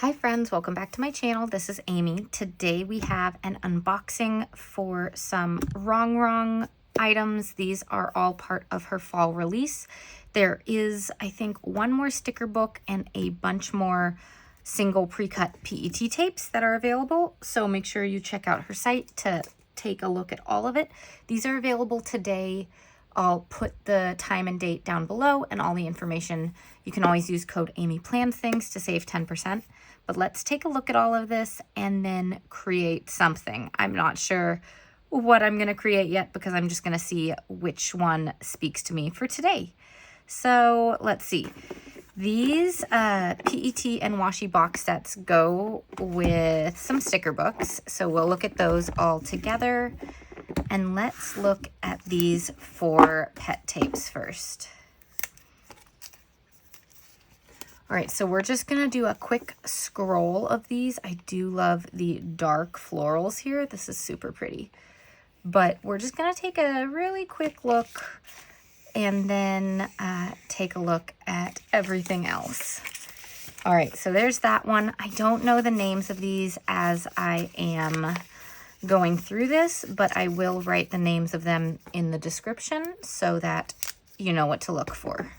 Hi friends, welcome back to my channel. This is Amy. Today we have an unboxing for some Rongrong items. These are all part of her fall release. There is, I think, one more sticker book and a bunch more single pre-cut PET tapes that are available. So make sure you check out her site to take a look at all of it. These are available today. I'll put the time and date down below and all the information. You can always use code AmyPlansThings to save 10%. But let's take a look at all of this and then create something. I'm not sure what I'm going to create yet because I'm just going to see which one speaks to me for today. So let's see. These PET and washi box sets go with some sticker books. So we'll look at those all together. And let's look at these 4 pet tapes first. All right, so we're just gonna do a quick scroll of these. I do love the dark florals here. This is super pretty. But we're just gonna take a really quick look and then take a look at everything else. All right, so there's that one. I don't know the names of these as I am going through this, but I will write the names of them in the description so that you know what to look for.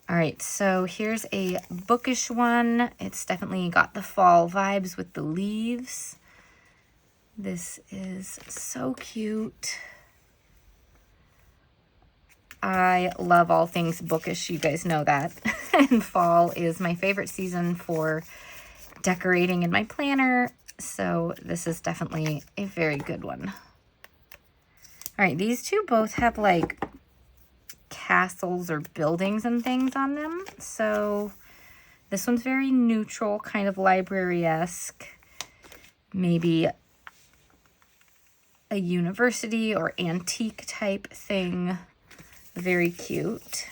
All right, so here's a bookish one. It's definitely got the fall vibes with the leaves. This is so cute. I love all things bookish, you guys know that. And fall is my favorite season for decorating in my planner. So this is definitely a very good one. All right, these two both have like castles or buildings and things on them. So this one's very neutral, kind of library-esque. Maybe a university or antique type thing. Very cute.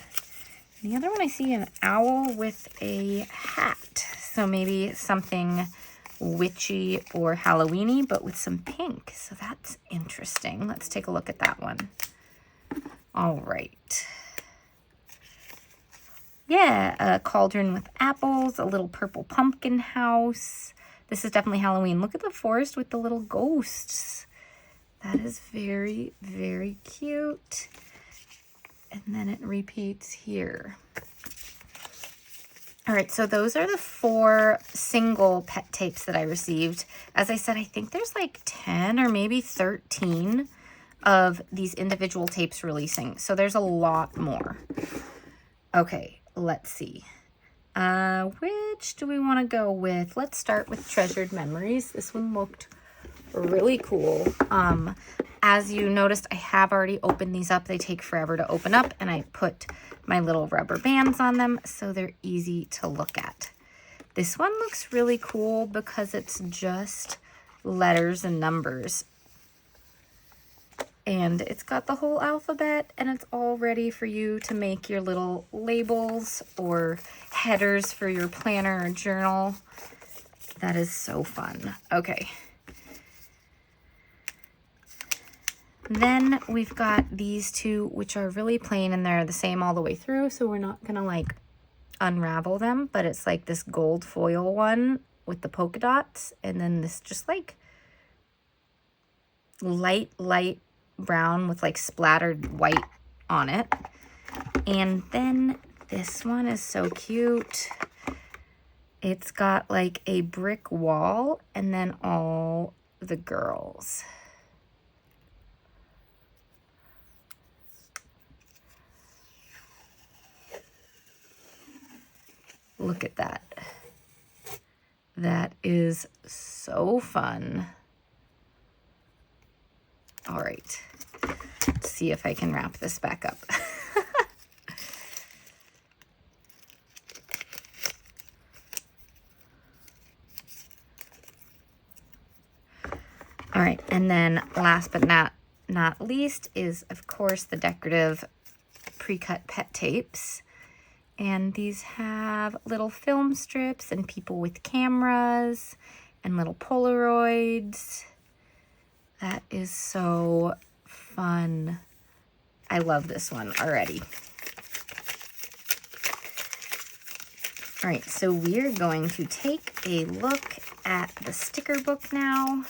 The other one I see an owl with a hat. So maybe something witchy or Halloweeny, but with some pink. So that's interesting. Let's take a look at that one. All right. Yeah, a cauldron with apples, a little purple pumpkin house. This is definitely Halloween. Look at the forest with the little ghosts. That is very, very cute. And then it repeats here. All right, so those are the 4 single pet tapes that I received. As I said, I think there's like 10 or maybe 13 of these individual tapes releasing. So there's a lot more. Okay, let's see. Which do we want to go with? Let's start with Treasured Memories. This one looked really cool. As you noticed, I have already opened these up. They take forever to open up, and I put my little rubber bands on them so they're easy to look at. This one looks really cool because it's just letters and numbers. And it's got the whole alphabet, and it's all ready for you to make your little labels or headers for your planner or journal. That is so fun. Okay. Then we've got these 2, which are really plain, and they're the same all the way through, so we're not gonna like unravel them, but it's like this gold foil one with the polka dots, and then this just like light brown with like splattered white on it. And then this one is so cute. It's got like a brick wall and then all the girls. Look at that. That is so fun. All right, let's see if I can wrap this back up. All right, and then last but not least is, of course, the decorative pre-cut pet tapes. And these have little film strips and people with cameras and little Polaroids. That is so fun. I love this one already. All right, so we're going to take a look at the sticker book now.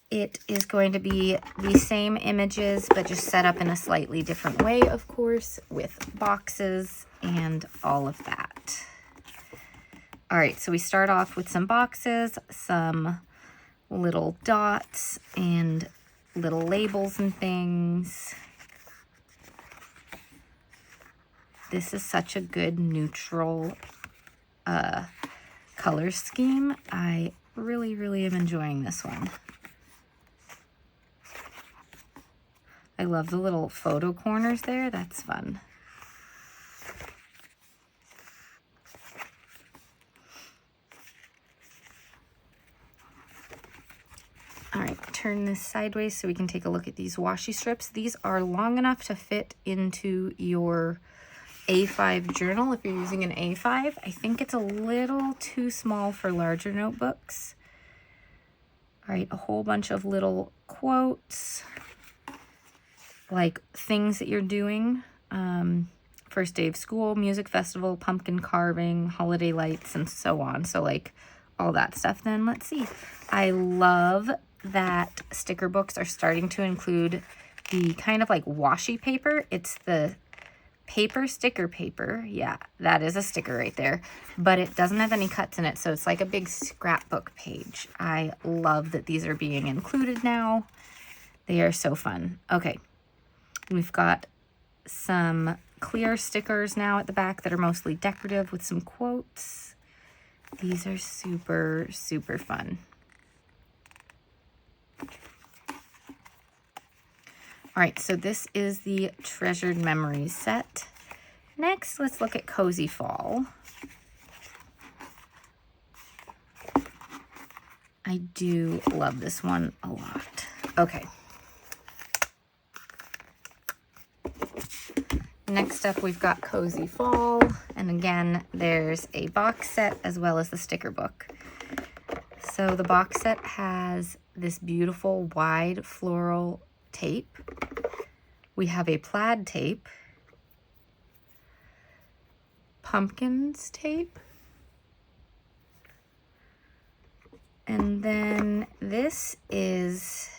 It is going to be the same images, but just set up in a slightly different way, of course, with boxes and all of that. All right, so we start off with some boxes, some little dots and little labels and things. This is such a good neutral color scheme. I really, really am enjoying this one. I love the little photo corners there. That's fun. All right, turn this sideways so we can take a look at these washi strips. These are long enough to fit into your A5 journal if you're using an A5. I think it's a little too small for larger notebooks. All right, a whole bunch of little quotes, like things that you're doing. First day of school, music festival, pumpkin carving, holiday lights, and so on. So like all that stuff. Then let's see. I love that sticker books are starting to include the kind of like washi paper. It's the paper sticker paper. Yeah, that is a sticker right there. But it doesn't have any cuts in it, so it's like a big scrapbook page. I love that these are being included now. They are so fun. Okay, we've got some clear stickers now at the back that are mostly decorative with some quotes. These are super, super fun. All right, so this is the Treasured Memories set. Next, let's look at Cozy Fall. I do love this one a lot. Okay. Next up, we've got Cozy Fall. And again, there's a box set as well as the sticker book. So the box set has this beautiful wide floral tape. We have a plaid tape, pumpkins tape, and then this is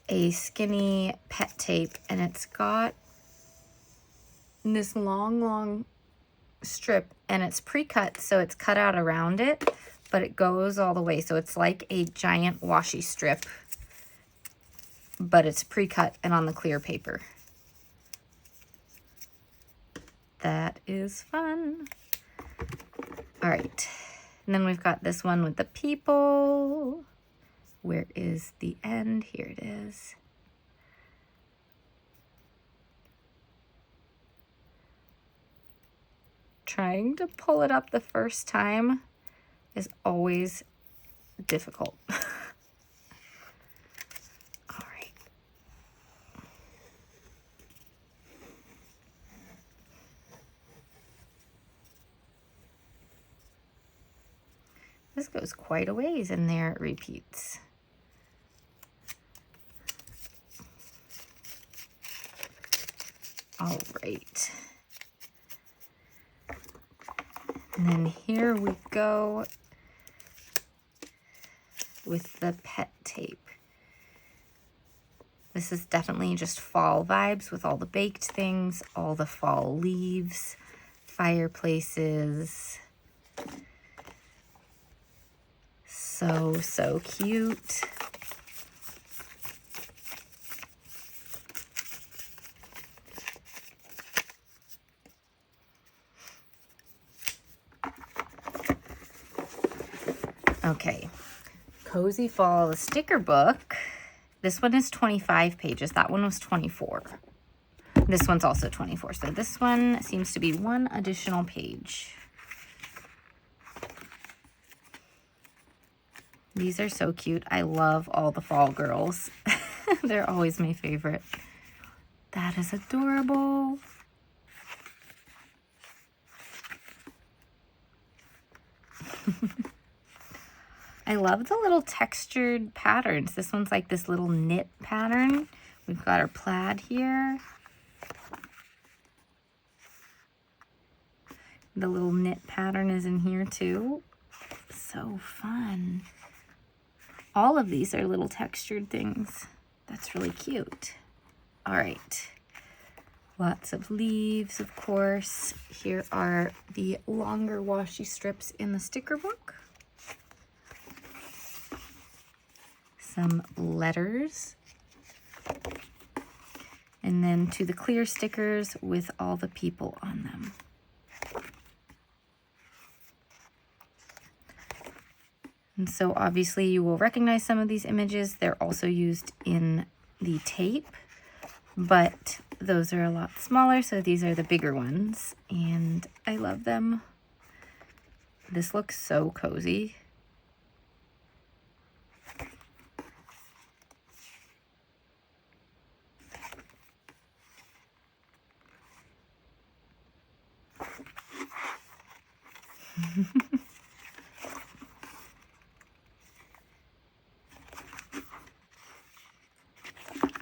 a skinny pet tape, and it's got this long strip, and it's pre-cut, so it's cut out around it, but it goes all the way, so it's like a giant washi strip, but it's pre-cut and on the clear paper. That is fun. All right, and then we've got this one with the people. Where is the end? Here it is. Trying to pull it up the first time is always difficult. All right. This goes quite a ways and there it repeats. All right. And then here we go with the pet tape. This is definitely just fall vibes with all the baked things, all the fall leaves, fireplaces. So cute. Okay, Cozy Fall, the sticker book. This one is 25 pages. That one was 24. This one's also 24. So this one seems to be one additional page. These are so cute. I love all the fall girls. They're always my favorite. That is adorable. I love the little textured patterns. This one's like this little knit pattern. We've got our plaid here. The little knit pattern is in here too. So fun. All of these are little textured things. That's really cute. All right. Lots of leaves, of course. Here are the longer washi strips in the sticker book. Some letters. And then to the clear stickers with all the people on them. And so obviously you will recognize some of these images. They're also used in the tape, but those are a lot smaller, so these are the bigger ones, and I love them. This looks so cozy.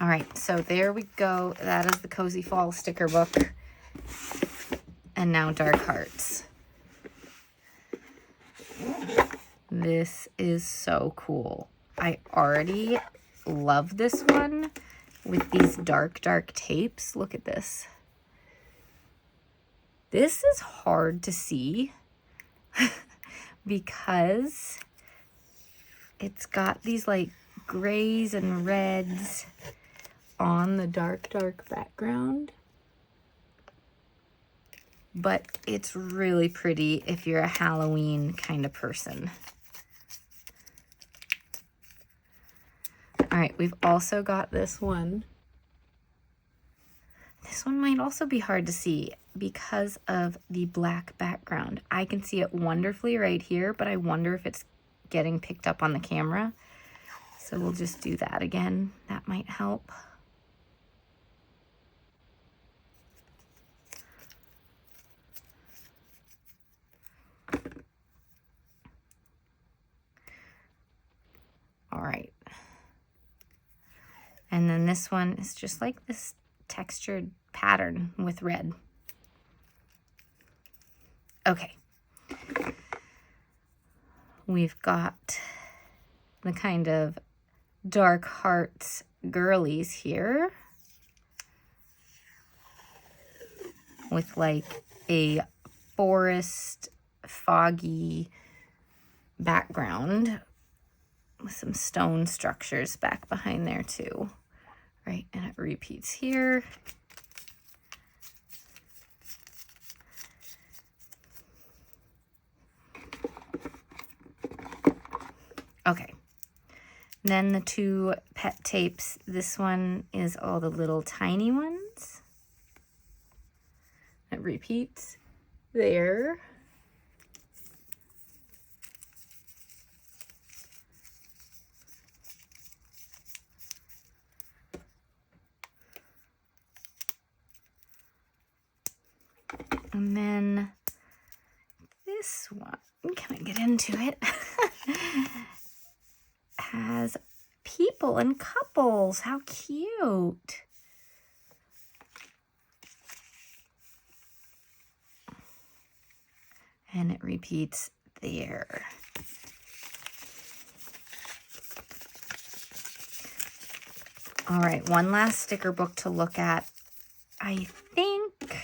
All right, so there we go. That is the Cozy Fall sticker book. And now Dark Hearts. This is so cool. I already love this one with these dark tapes. Look at this. This is hard to see because it's got these like grays and reds on the dark background, but it's really pretty if you're a Halloween kind of person. All right, we've also got this one. This one might also be hard to see because of the black background. I can see it wonderfully right here, but I wonder if it's getting picked up on the camera. So we'll just do that again. That might help. All right. And then this one is just like this textured pattern with red. Okay. We've got the kind of Dark Hearts girlies here with like a forest foggy background with some stone structures back behind there too. Right, and it repeats here. Okay. Then the two pet tapes. This one is all the little tiny ones. It repeats there. And then this one, can I get into it? Has people and couples. How cute. And it repeats there. All right, one last sticker book to look at. I think,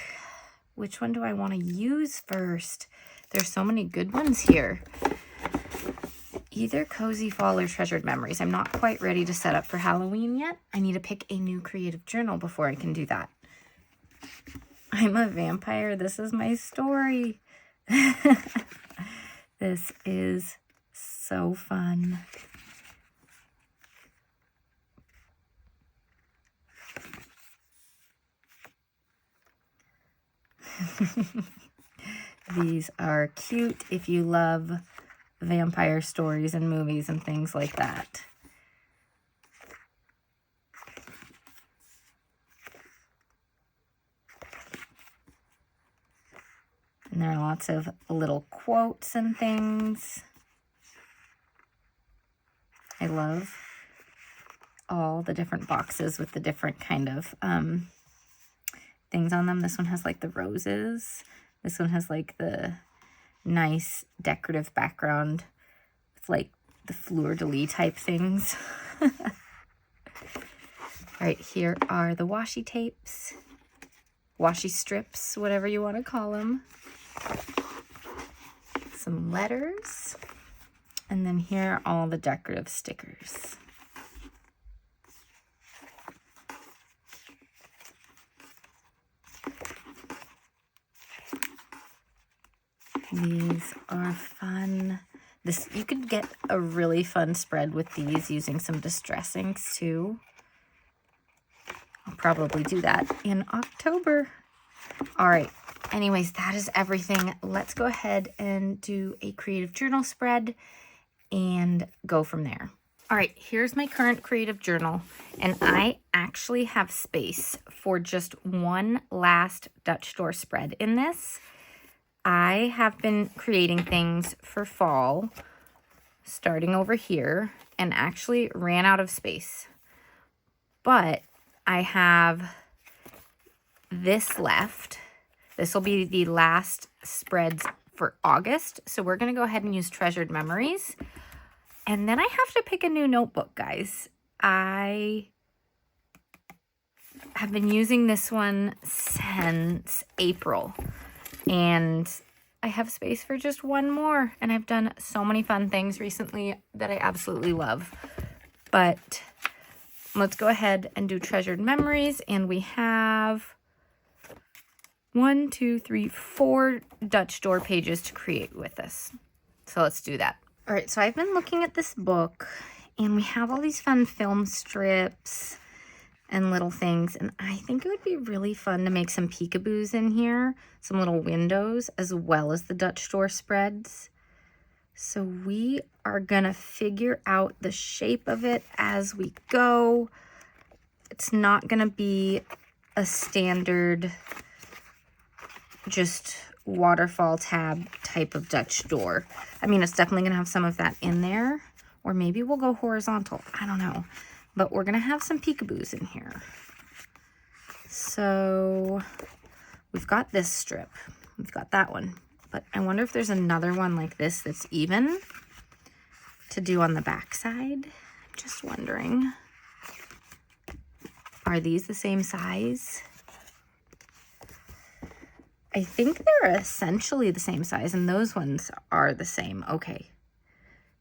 which one do I want to use first? There's so many good ones here. Either Cozy Fall or Treasured Memories. I'm not quite ready to set up for Halloween yet. I need to pick a new creative journal before I can do that. I'm a vampire. This is my story. This is so fun. These are cute if you love vampire stories and movies and things like that. And there are lots of little quotes and things. I love all the different boxes with the different kind of things on them. This one has like the roses. This one has like the nice decorative background with like the fleur-de-lis type things. All right, here are the washi tapes, washi strips, whatever you want to call them. Some letters, and then here are all the decorative stickers. These are fun. You could get a really fun spread with these using some distress inks too. I'll probably do that in October. All right, anyways, that is everything. Let's go ahead and do a creative journal spread and go from there. All right, here's my current creative journal, and I actually have space for just one last Dutch door spread in this. I have been creating things for fall, starting over here, and actually ran out of space. But I have this left. This will be the last spreads for August. So we're going to go ahead and use Treasured Memories. And then I have to pick a new notebook, guys. I have been using this one since April. And I have space for just one more. And I've done so many fun things recently that I absolutely love. But let's go ahead and do Treasured Memories. And we have 1, 2, 3, 4 Dutch door pages to create with this. So let's do that. All right, so I've been looking at this book, and we have all these fun film strips and little things, and I think it would be really fun to make some peekaboos in here, some little windows, as well as the Dutch door spreads. So we are gonna figure out the shape of it as we go. It's not gonna be a standard just waterfall tab type of Dutch door. I mean, it's definitely gonna have some of that in there, or maybe we'll go horizontal. I don't know, but we're gonna have some peekaboos in here. So we've got this strip, we've got that one, but I wonder if there's another one like this that's even to do on the back side. I'm just wondering, are these the same size? I think they're essentially the same size, and those ones are the same. Okay,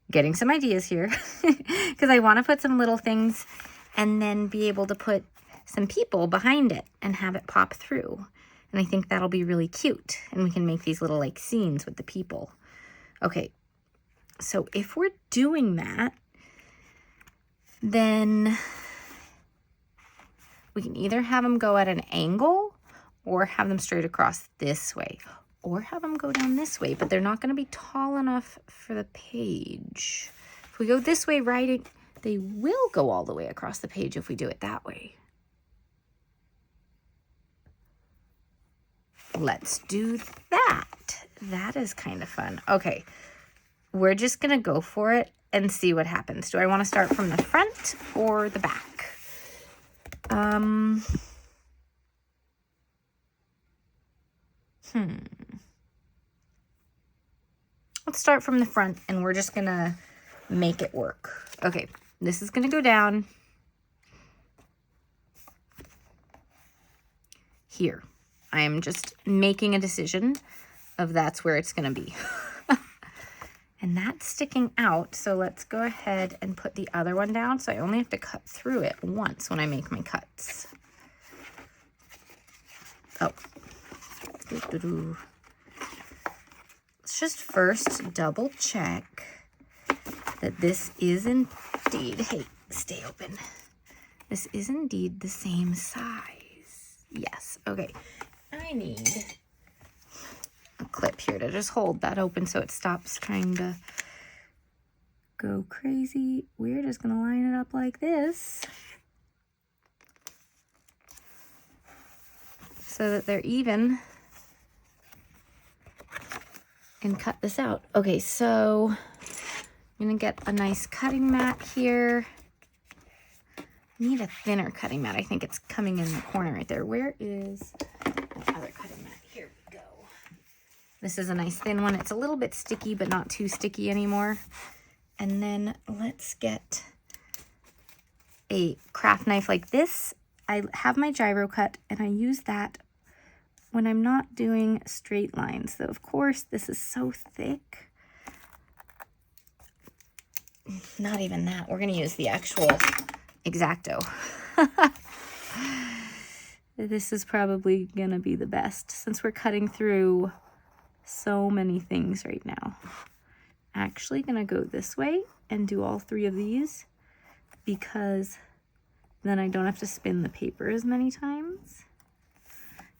getting some ideas here because I want to put some little things and then be able to put some people behind it and have it pop through. And I think that'll be really cute, and we can make these little like scenes with the people. Okay, so if we're doing that, then we can either have them go at an angle or have them straight across this way, or have them go down this way, but they're not going to be tall enough for the page. If we go this way writing, they will go all the way across the page if we do it that way. Let's do that. That is kind of fun. Okay, we're just going to go for it and see what happens. Do I want to start from the front or the back? Let's start from the front, and we're just gonna make it work. Okay, this is gonna go down here. I am just making a decision of that's where it's gonna be. And that's sticking out, so let's go ahead and put the other one down. So I only have to cut through it once when I make my cuts. Oh. Let's just first double check that this is indeed, hey, stay open. This is indeed the same size. Yes, okay. I need a clip here to just hold that open so it stops trying to go crazy. We're just gonna line it up like this so that they're even and cut this out. Okay, so I'm gonna get a nice cutting mat here. I need a thinner cutting mat. I think it's coming in the corner right there. Where is my other cutting mat? Here we go. This is a nice thin one. It's a little bit sticky, but not too sticky anymore. And then let's get a craft knife like this. I have my gyro cut, and I use that when I'm not doing straight lines. So of course, this is so thick. Not even that. We're gonna use the actual X-Acto. This is probably gonna be the best since we're cutting through so many things right now. Actually gonna go this way and do all 3 of these because then I don't have to spin the paper as many times.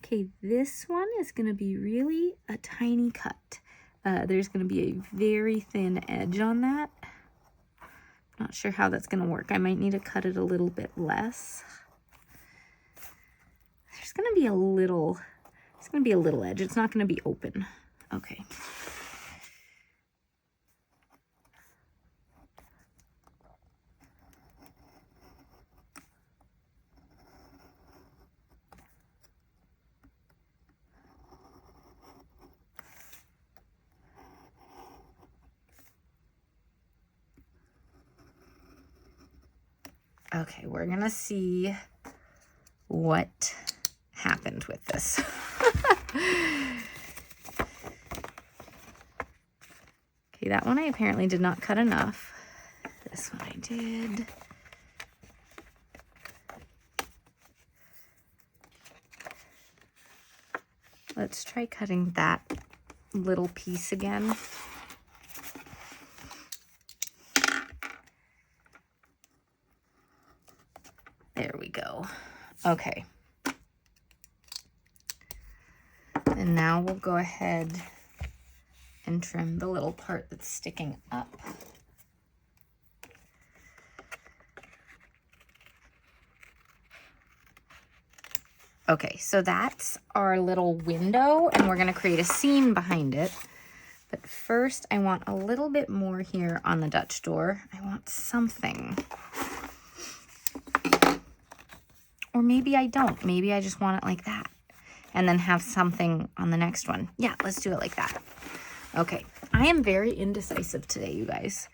Okay, this one is gonna be really a tiny cut. There's gonna be a very thin edge on that. Not sure how that's gonna work. I might need to cut it a little bit less. There's gonna be a little, it's gonna be a little edge. It's not gonna be open. Okay. Okay, we're gonna see what happened with this. Okay, that one I apparently did not cut enough. This one I did. Let's try cutting that little piece again. There we go. Okay. And now we'll go ahead and trim the little part that's sticking up. Okay, so that's our little window, and we're gonna create a scene behind it. But first, I want a little bit more here on the Dutch door. I want something. Or maybe I don't. Maybe I just want it like that. And then have something on the next one. Yeah, let's do it like that. Okay, I am very indecisive today, you guys.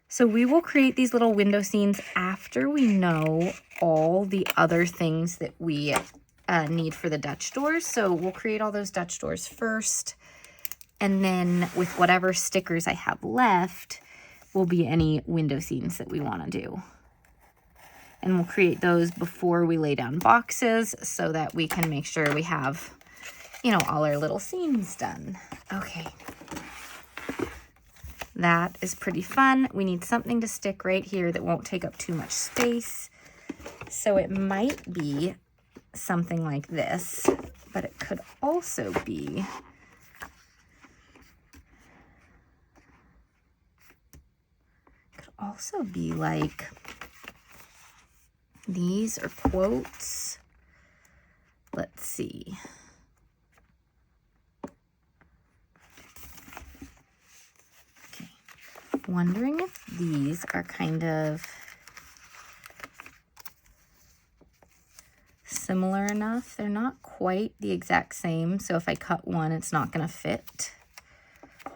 So we will create these little window scenes after we know all the other things that we need for the Dutch doors. So we'll create all those Dutch doors first. And then with whatever stickers I have left, will be any window scenes that we want to do. And we'll create those before we lay down boxes so that we can make sure we have, you know, all our little scenes done. Okay. That is pretty fun. We need something to stick right here that won't take up too much space. So it might be something like this, but it could also be like these are quotes. Let's see. Okay. Wondering if these are kind of similar enough. They're not quite the exact same, so if I cut one, it's not going to fit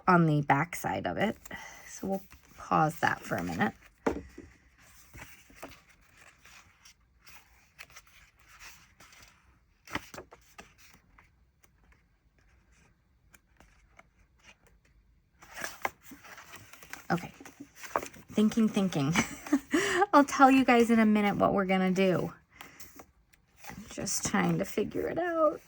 on the back side of it. So we'll pause that for a minute. Okay, thinking. I'll tell you guys in a minute what we're gonna do. I'm just trying to figure it out.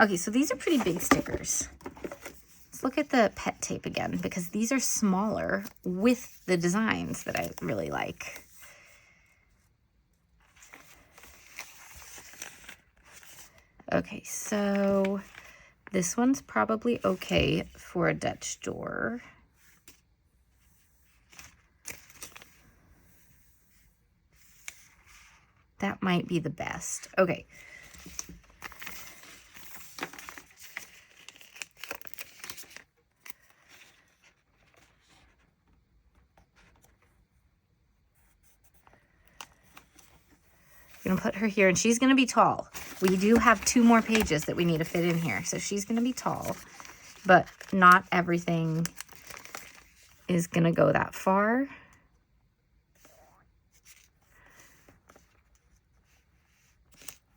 Okay, so these are pretty big stickers. Let's look at the pet tape again, because these are smaller with the designs that I really like. Okay, so this one's probably okay for a Dutch door. That might be the best. Okay. I'm going to put her here, and she's going to be tall. We do have 2 more pages that we need to fit in here, so she's going to be tall, but not everything is going to go that far.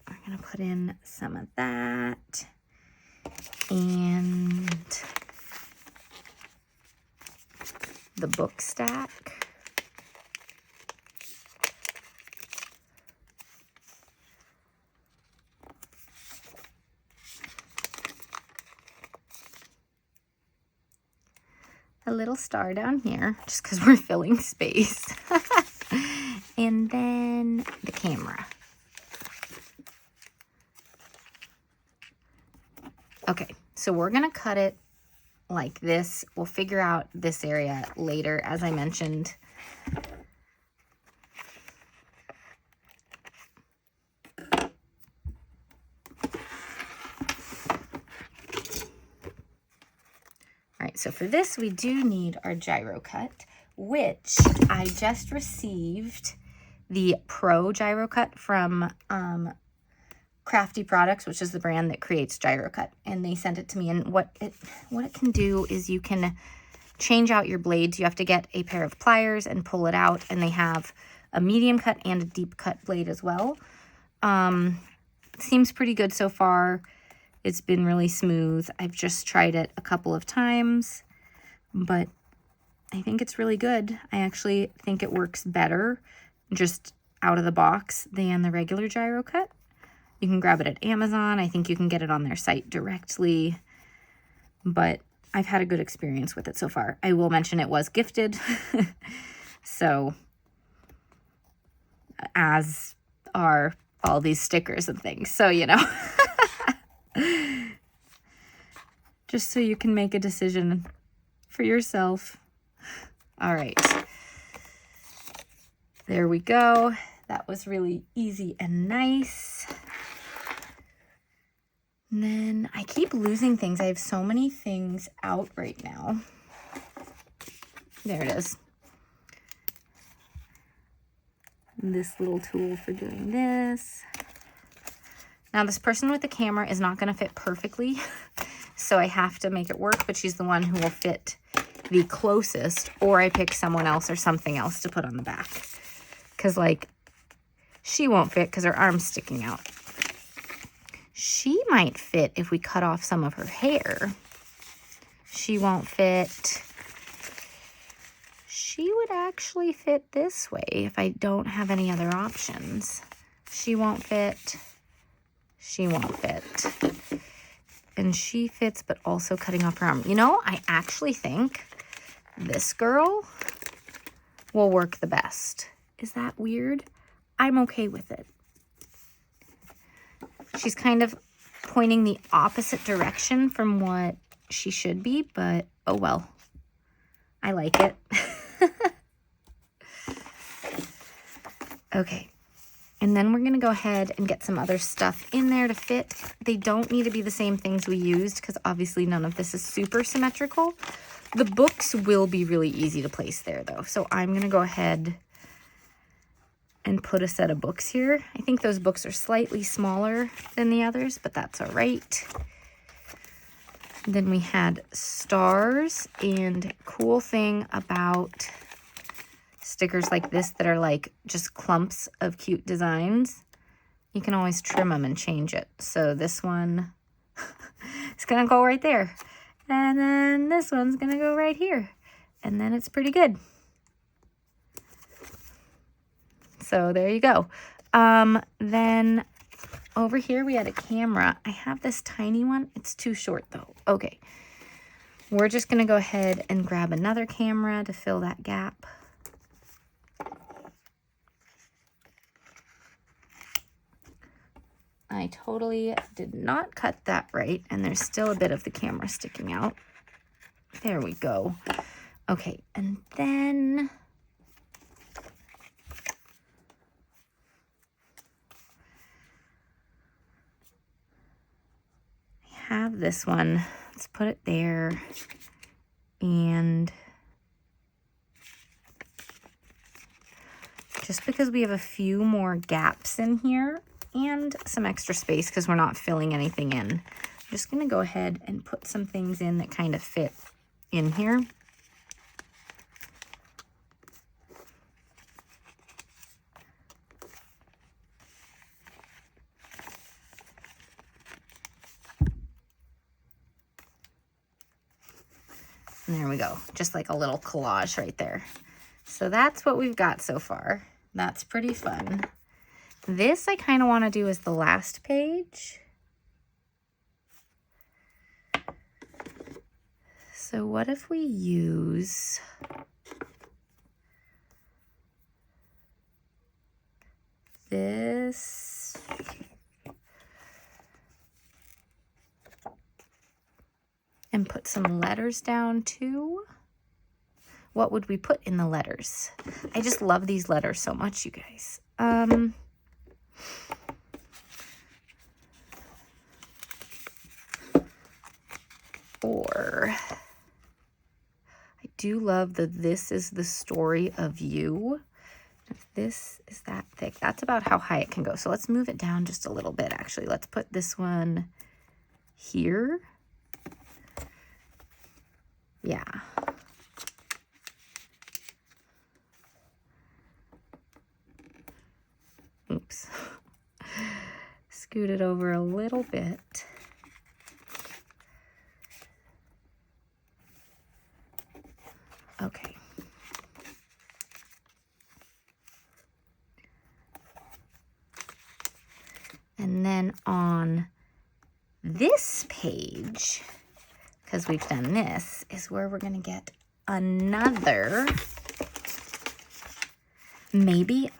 I'm going to put in some of that, and the book stack. A little star down here, just because we're filling space. And then the camera. Okay, so we're gonna cut it like this. We'll figure out this area later, as I mentioned. All right, so for this, we do need our gyro cut, which I just received the Pro gyro cut from Crafty Products, which is the brand that creates gyro cut, and they sent it to me. And what it can do is you can change out your blades. You have to get a pair of pliers and pull it out, and they have a medium cut and a deep cut blade as well. Seems pretty good so far. It's been really smooth. I've just tried it a couple of times, but I think it's really good. I actually think it works better just out of the box than the regular gyro cut. You can grab it at Amazon. I think you can get it on their site directly, but I've had a good experience with it so far. I will mention it was gifted, so as are all these stickers and things. So, you know, just so you can make a decision for yourself. All right, there we go. That was really easy and nice. And then I keep losing things. I have so many things out right now. There it is. This little tool for doing this. Now this person with the camera is not going to fit perfectly, so I have to make it work, but she's the one who will fit the closest, or I pick someone else or something else to put on the back. Because, like, she won't fit because her arm's sticking out. She might fit if we cut off some of her hair. She won't fit. She would actually fit this way if I don't have any other options. She won't fit. She won't fit. And she fits, but also cutting off her arm. You know, I actually think this girl will work the best. Is that weird? I'm okay with it. She's kind of pointing the opposite direction from what she should be, but oh well. I like it. Okay. And then we're going to go ahead and get some other stuff in there to fit. They don't need to be the same things we used because obviously none of this is super symmetrical. The books will be really easy to place there though. So I'm going to go ahead and put a set of books here. I think those books are slightly smaller than the others, but that's all right. Then we had stars, and cool thing about stickers like this that are like just clumps of cute designs, you can always trim them and change it. So this one is gonna go right there. And then this one's gonna go right here. And then it's pretty good. So there you go. Then over here we had a camera. I have this tiny one. It's too short though. Okay. We're just going to go ahead and grab another camera to fill that gap. I totally did not cut that right, and there's still a bit of the camera sticking out. There we go. Okay, and then have this one. Let's put it there. And just because we have a few more gaps in here and some extra space because we're not filling anything in. I'm just going to go ahead and put some things in that kind of fit in here. And there we go, just like a little collage right there. So that's what we've got so far. That's pretty fun. This I kind of want to do as the last page. So what if we use this? And put some letters down too. What would we put in the letters? I just love these letters so much, you guys. Or I do love that this is the story of you. If this is that thick, that's about how high it can go. So let's move it down just a little bit, actually. Let's put this one here. Yeah. Oops. Scoot it over a little bit. Okay. And then on this page, because we've done this, is where we're going to get another, maybe,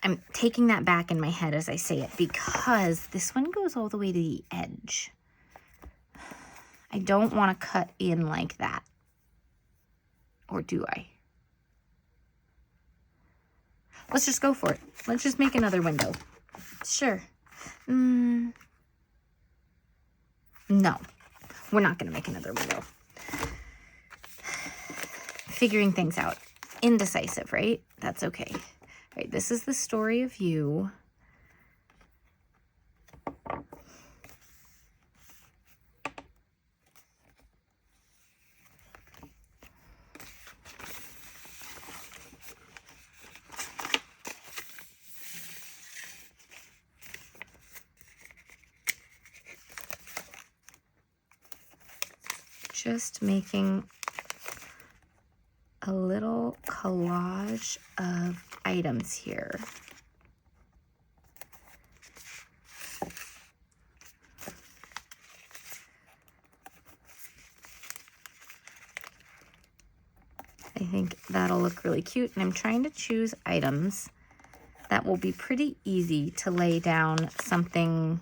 I'm taking that back in my head as I say it, because this one goes all the way to the edge. I don't want to cut in like that. Or do I? Let's just go for it. Let's just make another window. Sure. No, we're not going to make another window. Figuring things out. Indecisive, right? That's okay. All right, this is the story of you. Just making a little collage of items here. I think that'll look really cute, and I'm trying to choose items that will be pretty easy to lay down something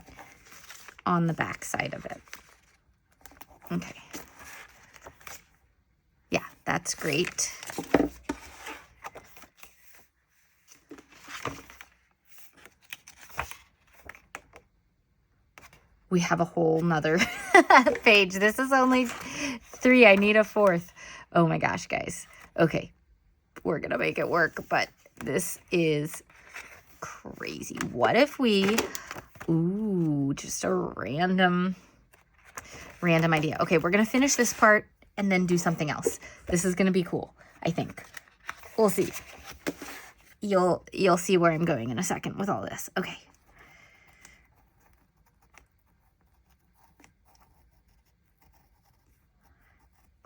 on the back side of it. Okay. Yeah, that's great. We have a whole nother page. This is only 3. I need a 4th. Oh my gosh, guys. Okay, we're gonna make it work, but this is crazy. What if we, ooh, just a random idea. Okay, we're gonna finish this part and then do something else. This is gonna be cool, I think. We'll see. You'll see where I'm going in a second with all this. Okay.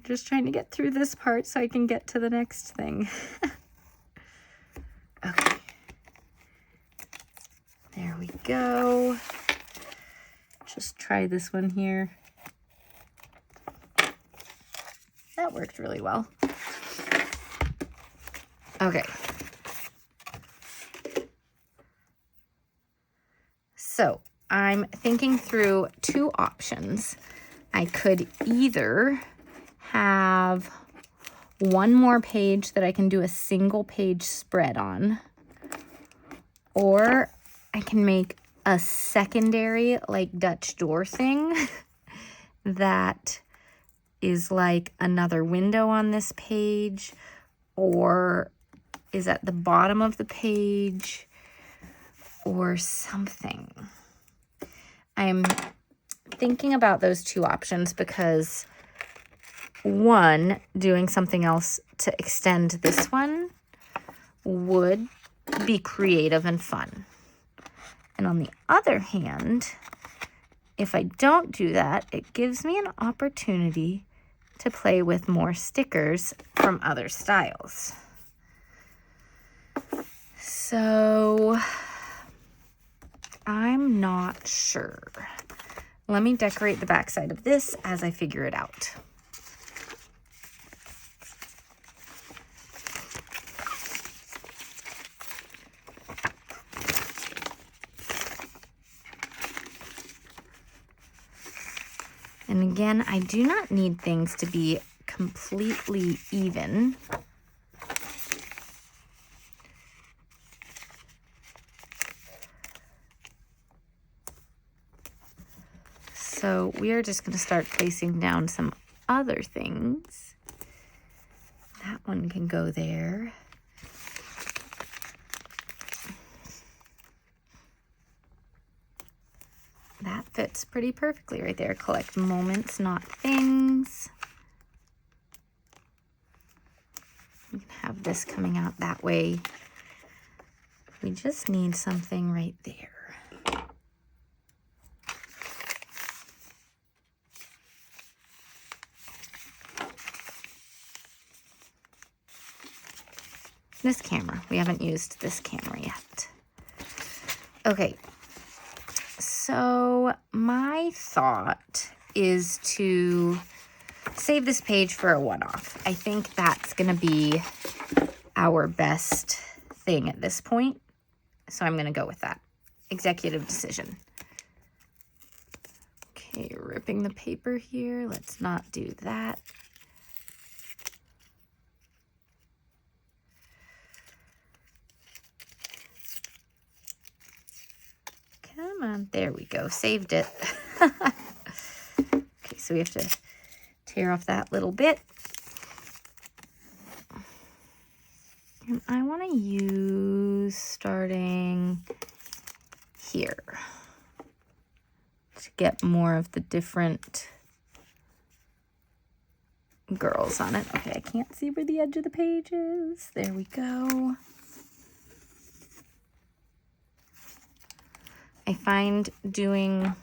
Just trying to get through this part so I can get to the next thing. Okay. There we go. Just try this one here. That worked really well. Okay. So I'm thinking through 2 options. I could either have one more page that I can do a single page spread on, or I can make a secondary like Dutch door thing that is like another window on this page, or is at the bottom of the page or something. I'm thinking about those two options because one, doing something else to extend this one would be creative and fun. And on the other hand, if I don't do that, it gives me an opportunity to play with more stickers from other styles. So I'm not sure. Let me decorate the backside of this as I figure it out. And again, I do not need things to be completely even. So we are just going to start placing down some other things. That one can go there. That fits pretty perfectly right there. Collect moments, not things. We can have this coming out that way. We just need something right there. This camera. We haven't used this camera yet. Okay. So my thought is to save this page for a one-off. I think that's going to be our best thing at this point. So I'm going to go with that. Executive decision. Okay, ripping the paper here. Let's not do that. Come on, there we go, saved it. Okay, so we have to tear off that little bit. And I want to use starting here to get more of the different girls on it. Okay, I can't see where the edge of the page is. There we go. I find doing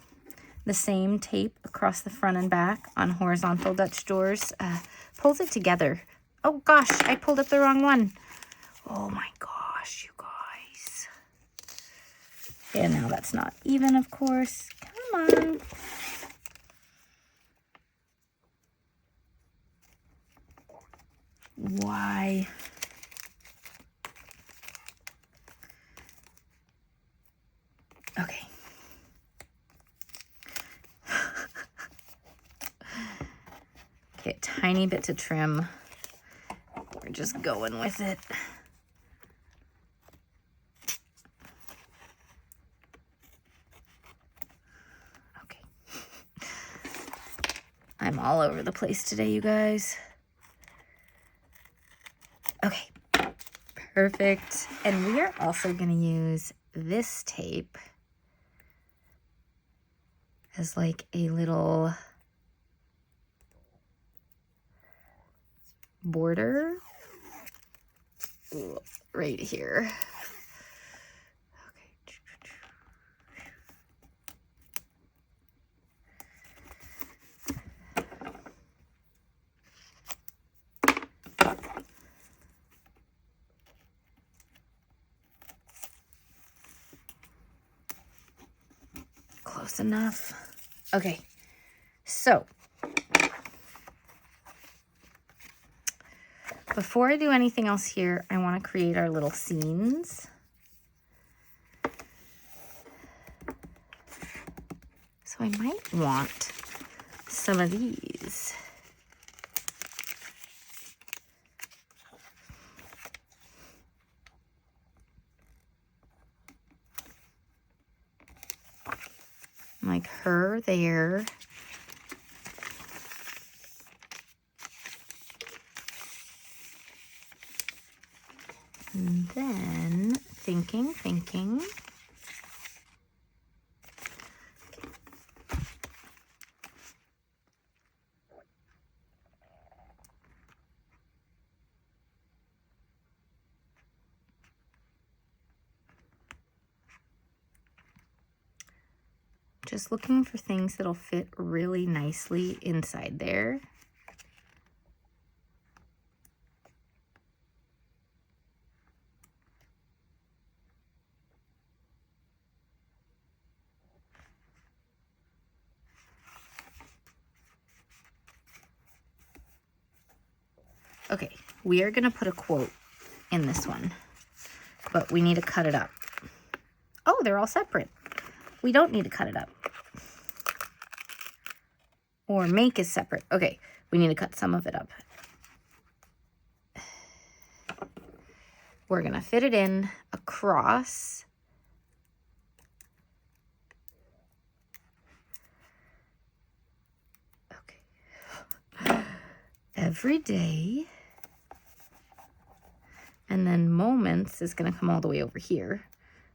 the same tape across the front and back on horizontal Dutch doors pulls it together. Oh gosh, I pulled up the wrong one. Oh my gosh, you guys. And now that's not even, of course. Come on. Why? Okay. Okay, a tiny bit to trim. We're just going with it. Okay. I'm all over the place today, you guys. Okay. Perfect. And we are also going to use this tape as like a little border right here. Close enough. Okay, so before I do anything else here, I want to create our little scenes. So I might want some of these. Like her there. And thinking. Just looking for things that'll fit really nicely inside there. Okay, we are gonna put a quote in this one, but we need to cut it up. Oh, they're all separate. We don't need to cut it up. Or make is separate. Okay, we need to cut some of it up. We're gonna fit it in across. Okay. Every day. And then moments is gonna come all the way over here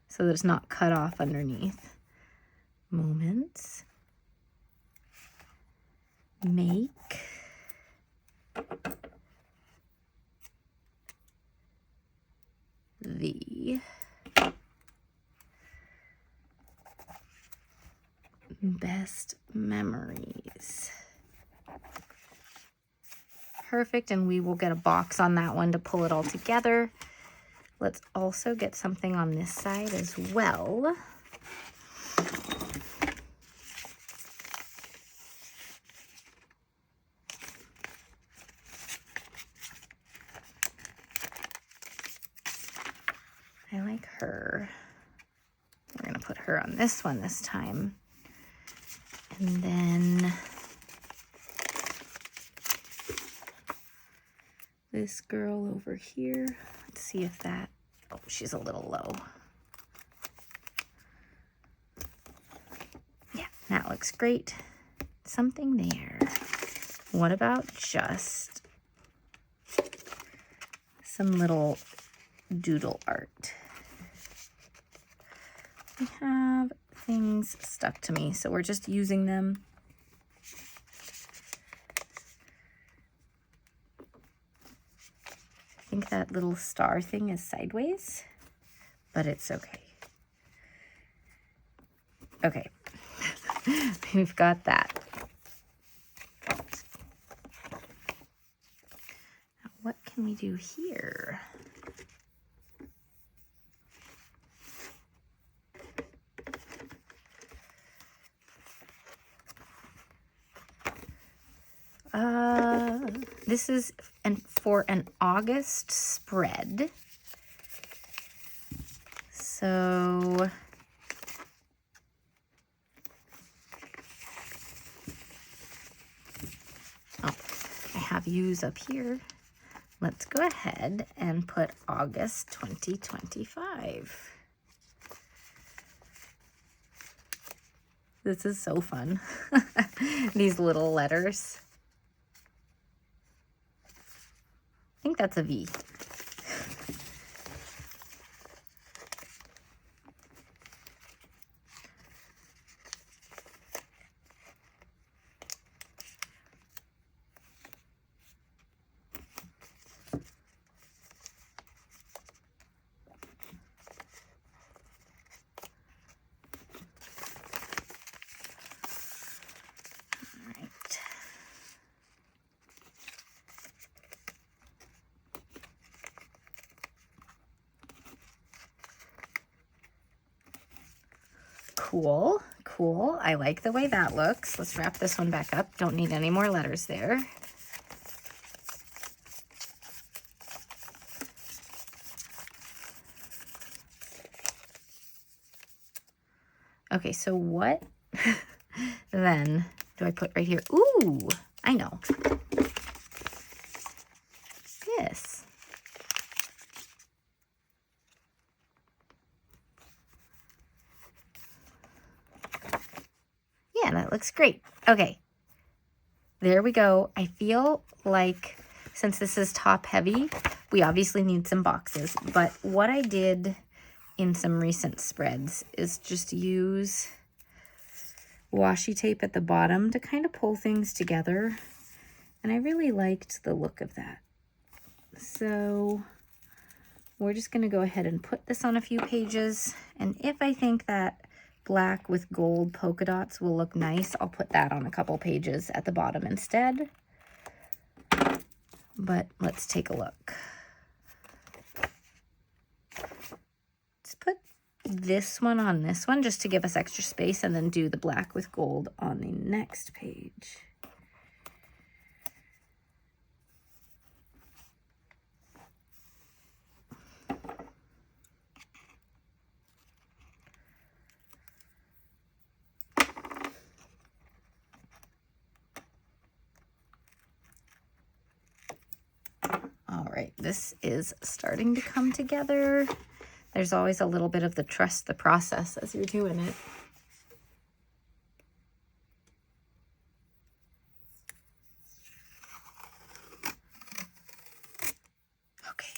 so that it's not cut off underneath. Moments. Make the best memories. Perfect, and we will get a box on that one to pull it all together. Let's also get something on this side as well. I like her. We're gonna put her on this one this time. And then this girl over here. Let's see if that, oh, she's a little low. Yeah, that looks great. Something there. What about just some little doodle art? I have things stuck to me, so we're just using them. I think that little star thing is sideways, but it's okay. Okay, we've got that. Now, what can we do here? This is for an August spread. So I have U's up here. Let's go ahead and put August 2025. This is so fun. These little letters. I think that's a V. Cool, cool. I like the way that looks. Let's wrap this one back up. Don't need any more letters there. Okay, so what then do I put right here? Ooh, I know. This. Yeah, that looks great. Okay, there we go. I feel like since this is top heavy, we obviously need some boxes. But what I did in some recent spreads is just use washi tape at the bottom to kind of pull things together. And I really liked the look of that. So we're just going to go ahead and put this on a few pages. And if I think that black with gold polka dots will look nice, I'll put that on a couple pages at the bottom instead. But let's take a look. Let's put this one on this one just to give us extra space, and then do the black with gold on the next page. All right, this is starting to come together. There's always a little bit of the trust the process as you're doing it. Okay.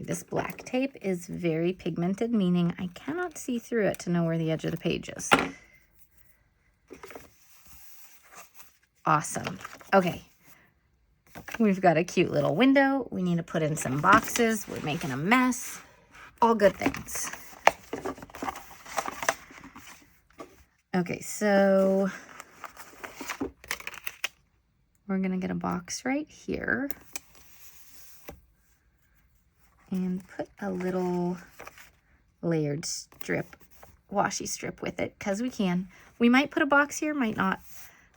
This black tape is very pigmented, meaning I cannot see through it to know where the edge of the page is. Awesome. Okay. We've got a cute little window. We need to put in some boxes. We're making a mess. All good things. Okay, so we're going to get a box right here. And put a little layered strip, washi strip with it, because we can. We might put a box here, might not.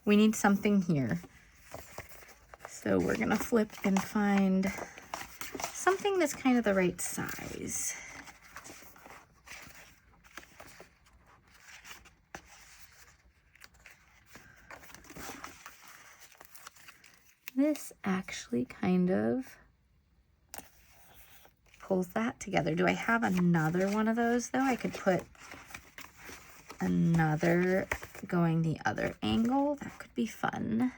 We need something here. So we're gonna flip and find something that's kind of the right size. This actually kind of pulls that together. Do I have another one of those though? I could put another going the other angle. That could be fun.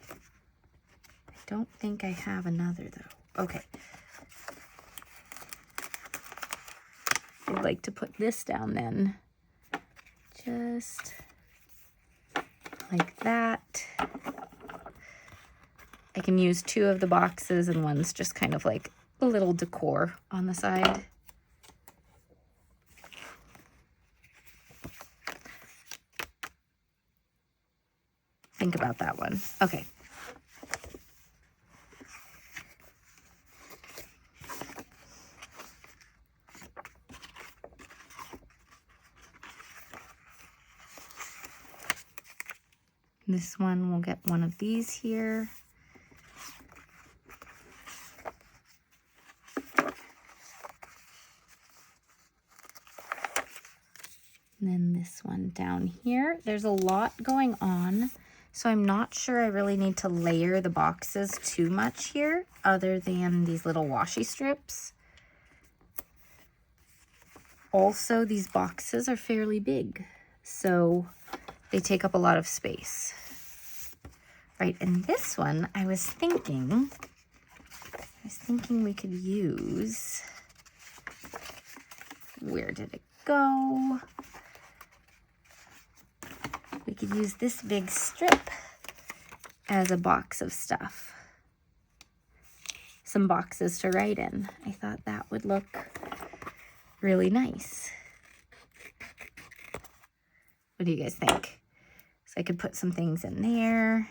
I don't think I have another though. Okay. I'd like to put this down then. Just like that. I can use two of the boxes and one's just kind of like a little decor on the side. Think about that one. Okay. This one, we'll get one of these here. And then this one down here. There's a lot going on, so I'm not sure I really need to layer the boxes too much here, other than these little washi strips. Also, these boxes are fairly big, so they take up a lot of space. Right, and this one, I was thinking we could use, where did it go? We could use this big strip as a box of stuff. Some boxes to write in. I thought that would look really nice. What do you guys think? So I could put some things in there.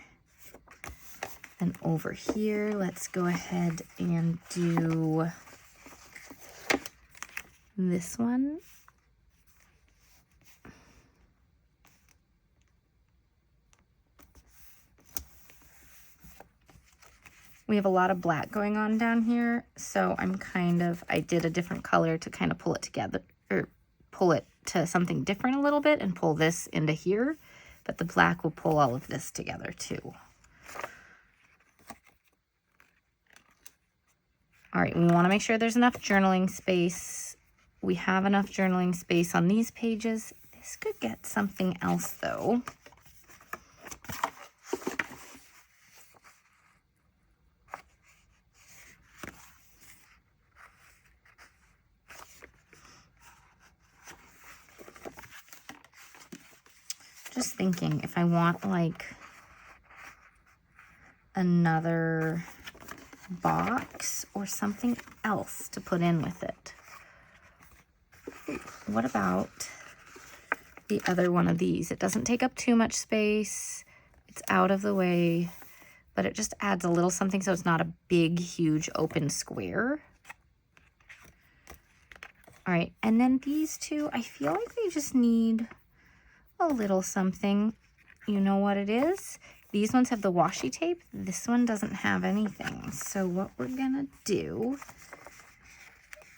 And over here, let's go ahead and do this one. We have a lot of black going on down here, so I did a different color to kind of pull it together, or pull it to something different a little bit and pull this into here. but the black will pull all of this together too. All right, we want to make sure there's enough journaling space. We have enough journaling space on these pages. This could get something else though. Just thinking if I want like another box or something else to put in with it. What about the other one of these? It doesn't take up too much space. It's out of the way, but it just adds a little something so it's not a big, huge open square. All right, and then these two, I feel like they just need a little something. You know what it is? These ones have the washi tape. This one doesn't have anything. So what we're gonna do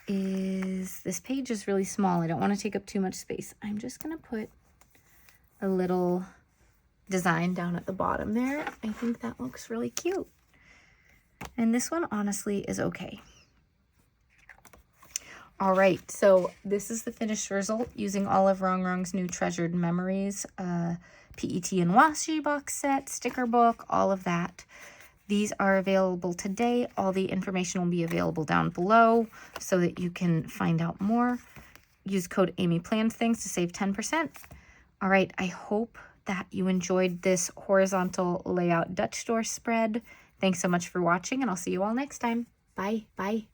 is, this page is really small. I don't want to take up too much space. I'm just gonna put a little design down at the bottom there. I think that looks really cute. And this one honestly is okay. All right, so this is the finished result using all of Rongrong's new Treasured Memories, PET and washi box set, sticker book, all of that. These are available today. All the information will be available down below so that you can find out more. Use code AmyPlansThings to save 10%. All right, I hope that you enjoyed this horizontal layout Dutch door spread. Thanks so much for watching, and I'll see you all next time. Bye. Bye.